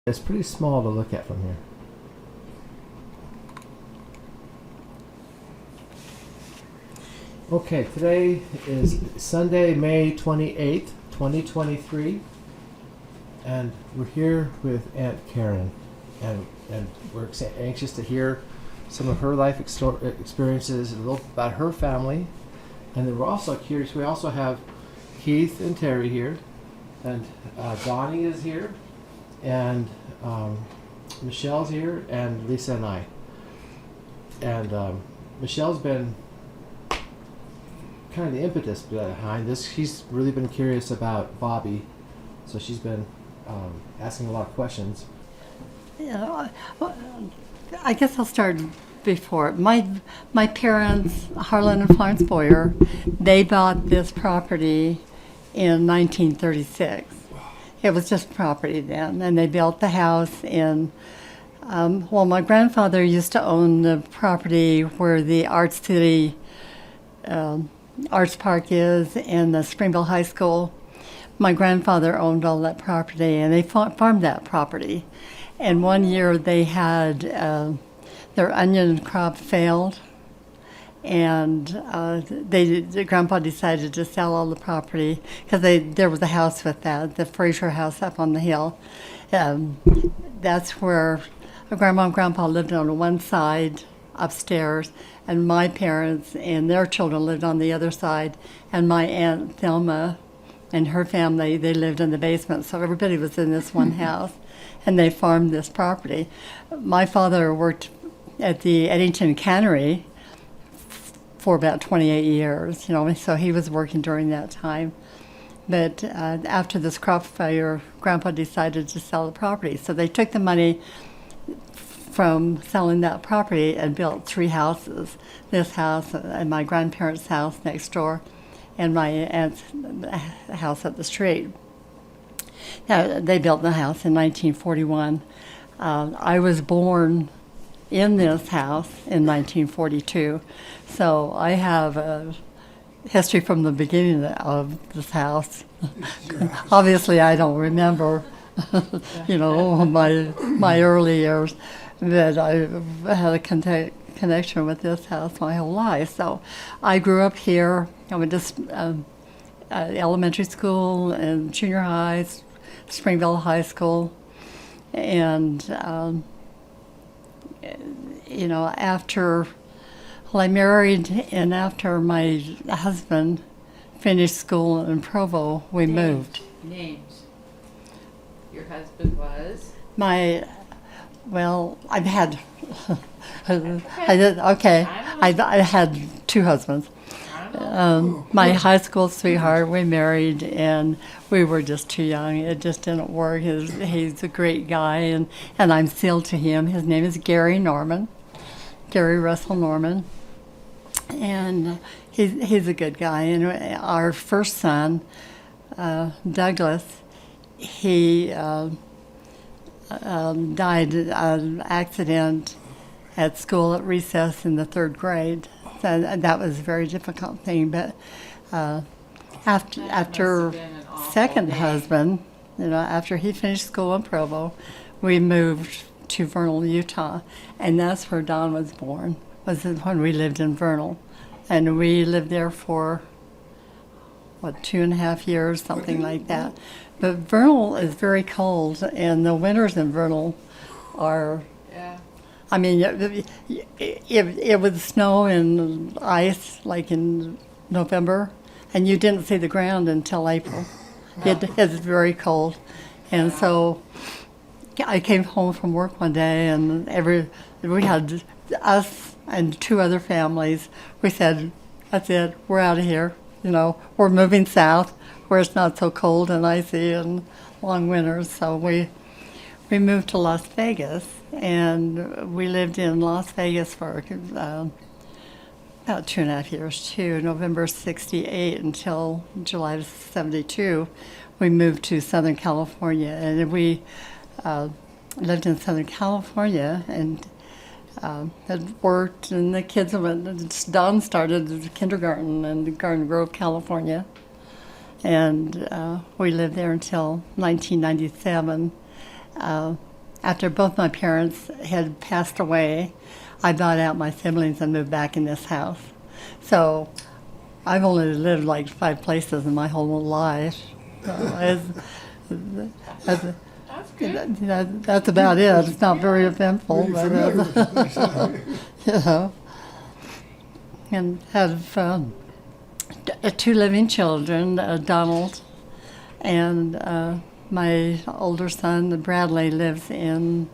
It's pretty small to look at from here. Okay, today is Sunday, May 28th, 2023, and we're here with Aunt Karen, and we're anxious to hear some of her life experiences, a little about her family, and then we're also curious. We also have Keith and Terry here, and Donnie is here, and Michelle's here, and Lisa and I. And Michelle's been kind of the impetus behind this. She's really been curious about Bobby, so she's been asking a lot of questions. Yeah, I guess I'll start before. My parents, Harlan and Florence Boyer, they bought this property in 1936. It was just property then, and they built the house in. Well, my grandfather used to own the property where the Art City Arts Park is and the Springville High School. My grandfather owned all that property, and they farmed that property. And one year they had their onion crop failed, and Grandpa decided to sell all the property because there was a house with that, the Fraser House up on the hill. That's where Grandma and Grandpa lived on one side upstairs, and my parents and their children lived on the other side, and my Aunt Thelma and her family, they lived in the basement, so everybody was in this one house, and they farmed this property. My father worked at the Eddington Cannery for about 28 years, so he was working during that time. But after this crop failure, Grandpa decided to sell the property, so they took the money from selling that property and built 3 houses. This house and my grandparents' house next door and my aunt's house up the street. They built the house in 1941. I was born in this house in 1942, so I have a history from the beginning of this house. Obviously, I don't remember, my early years, but I've had a connection with this house my whole life. So I grew up here. I went to elementary school and junior high, Springville High School, and after I married and after my husband finished school in Provo, we moved. Names. Your husband was? I've had. I had 2 husbands. My high school sweetheart, we married, and we were just too young. It just didn't work. He's a great guy, and I'm sealed to him. His name is Gary Norman, Gary Russell Norman, and he's a good guy. And our first son, Douglas, he died in an accident at school at recess in the 3rd grade. So that was a very difficult thing. But after second husband, after he finished school in Provo, we moved to Vernal, Utah, and that's where Don was born. Was when we lived in Vernal, and we lived there for 2.5 years, something like that. But Vernal is very cold, and the winters in Vernal are. Yeah. I mean, it would snow and ice like in November, and you didn't see the ground until April. It's very cold, and so I came home from work one day, and we had us and 2 other families. We said, "That's it. We're out of here. We're moving south, where it's not so cold and icy and long winters." So we moved to Las Vegas, and we lived in Las Vegas for about 2.5 years too. November '68 until July '72, we moved to Southern California, and we lived in Southern California and had worked, and the kids went. Don started kindergarten in Garden Grove, California, and we lived there until 1997. after both my parents had passed away, I bought out my siblings and moved back in this house. So I've only lived like 5 places in my whole life. So That's good. that's about it. It's not very eventful, Pretty but familiar with the place. you know, and have 2 living children, Donald, and my older son, Bradley, lives in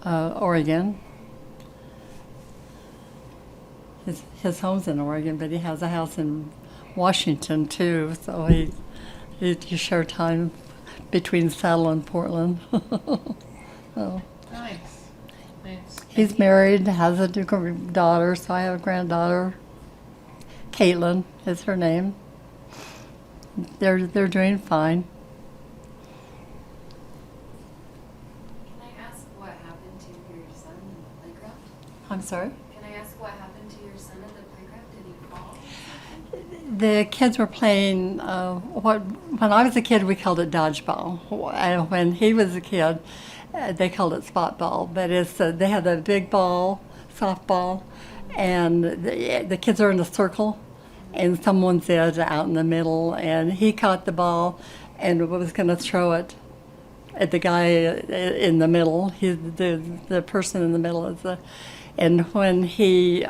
Oregon. His home's in Oregon, but he has a house in Washington too, so he share time between Seattle and Portland. So. Nice. Nice. He's married, has a daughter, so I have a granddaughter. Caitlin is her name. They're doing fine. Can I ask what happened to your son in the playground? I'm sorry? Can I ask what happened to your son in the playground? Did he fall? The kids were playing when I was a kid we called it dodgeball. And when he was a kid, they called it spot ball. But they had a big ball, softball, and the kids are in a circle, and someone's out in the middle, and he caught the ball and was going to throw it at the guy in the middle. The person in the middle is and when he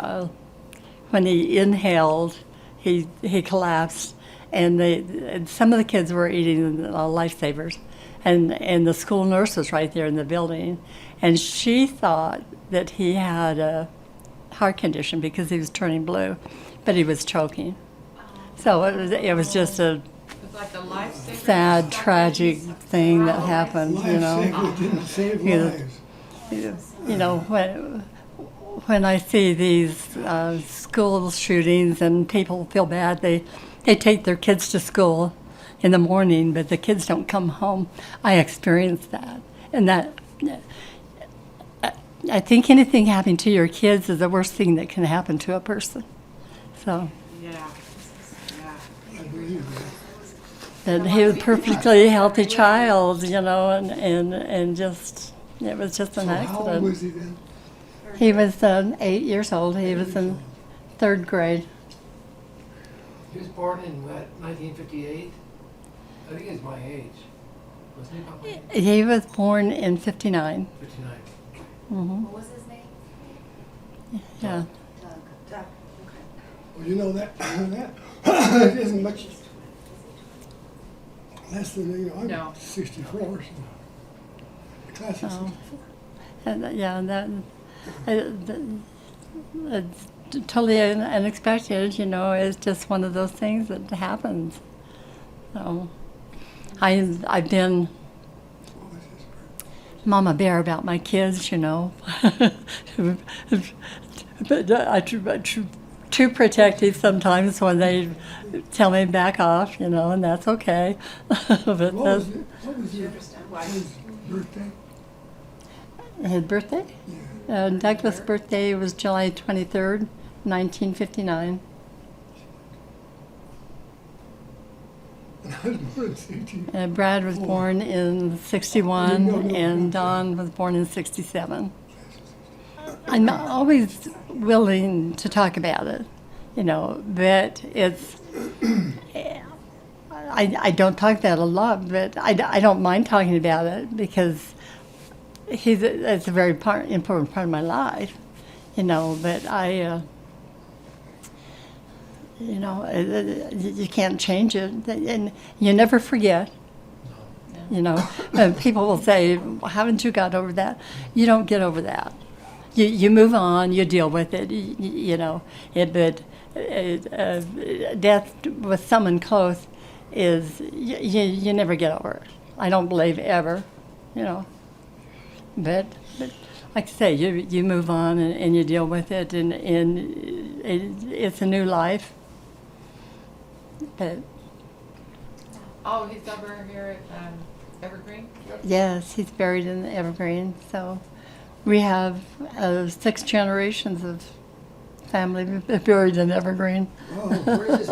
inhaled, he collapsed, and some of the kids were eating lifesavers, and the school nurse was right there in the building, and she thought that he had a heart condition because he was turning blue, but he was choking. So it was just a It's like a lifesaver. sad, tragic thing that happened, you know. Lifesavers didn't save Yeah. lives. You know, when I see these school shootings and people feel bad, they take their kids to school in the morning, but the kids don't come home. I experienced that, and I think anything happening to your kids is the worst thing that can happen to a person. So Yeah. I believe that. that he was a perfectly healthy child, you know, and just it was just an So how accident. old was he then? He was 8 years old. He was in 3rd grade. He was born in what, 1958? I think he's my age. Wasn't he about my age? He was born in 59. 59. What was his name? Yeah. Doug. Well, you know that isn't much less than, I'm No. 64, so the class is Oh. 64. And it's totally unexpected, you know. It's just one of those things that happens. So I've been What was his birth? mama bear about my kids, you know. But too protective sometimes when they tell me back off, you know, and that's okay. But What was Do you his understand why? birthday? his birthday? Yeah. Douglas' birthday was July 23rd, 1959. And I was born in 60. Brad was born in 61, and Don was born in 67. I'm always willing to talk about it, you know, but it's, I don't talk about it a lot, but I don't mind talking about it because it's a very important part of my life, you know, but you know, you can't change it, and you never forget. You know, and people will say, well, haven't you got over that? You don't get over that. You move on, you deal with it, you know. But death with someone close is, you never get over it. I don't believe ever, you know. But like I say, you move on and you deal with it, and it's a new life. But Oh, he's over here at Evergreen? yes, he's buried in the Evergreen. So we have 6 generations of family buried in Evergreen. Oh, Where's his,